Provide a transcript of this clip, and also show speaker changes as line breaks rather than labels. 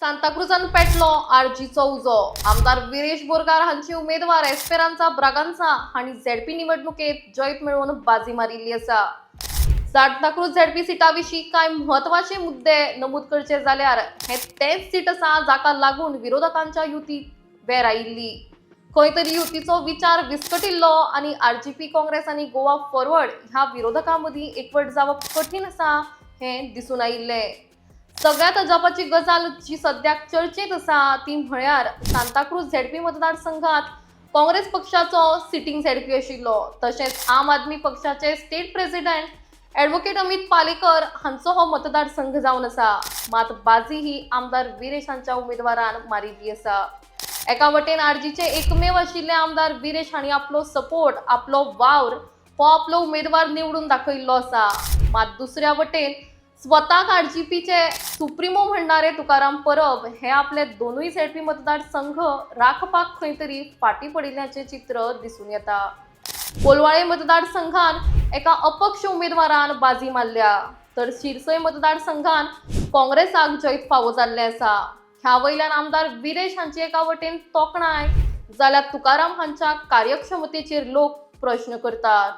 सांताक्रुजान पेटलो आरजीचो उजो। आमदार विरेश बोरकार हांची उमेदवार एस्पेरांचा ब्रागांसा हांणी झेडपी निवडणुकेत जैत मेळोवन बाजी मारिल्ली आसा। सांताक्रुज झेडपी सीटा विशीं कांय म्हत्वाचे मुद्दे नमूद करचे जाल्यार हे तेच सीट आसा जाका लागून विरोधकांच्या युतीत वेर आयिल्ली। खंय तरी युतीचो विचार विस्कटिल्लो आनी आरजीपी काँग्रेस आनी गोवा फॉरवर्ड ह्या विरोधकां मदीं एकवट जावप कठीण आसा हें दिसून आयिल्लें। सगळ्यात अजापाची गजाल जी सद्याक चर्चेत आसा ती म्हळ्यार सांताक्रुज झेडपी मतदारसंघात काँग्रेस पक्षाचो सिटींग झेडपी आशिल्लो तशेंच आम आदमी पक्षाचे state president advocate Amit Palekar हांचो हो मतदारसंघ जावन आसा। मात बाजी ही आमदार विरेश हांच्या उमेदवारान मारिल्ली आसा। एका वटेन आरजीचे एकमेव आशिल्ले आमदार विरेश हांणी आपलो सपोर्ट आपलो वावर हो आपलो उमेदवार निवडून दाखयल्लो आसा। मात दुसऱ्या वटेन स्वताक आरजीपीचे सुप्रिमो म्हणणारे तुकाराम परब हे आपले दोनूय झेडपी मतदारसंघ राखपाक खंय तरी फाटी पडिल्ल्याचे चित्र दिसून येता। कोलवाळे मतदारसंघान एका अपक्ष उमेदवारान बाजी मारल्या तर शिरसय मतदारसंघान काँग्रेसाक जैत फावो जाल्ले आसा। ह्या वयल्यान आमदार विरेश हांची एका वटेन तोखणाय जाल्यार तुकाराम हांच्या कार्यक्षमतेचेर लोक प्रश्न करतात।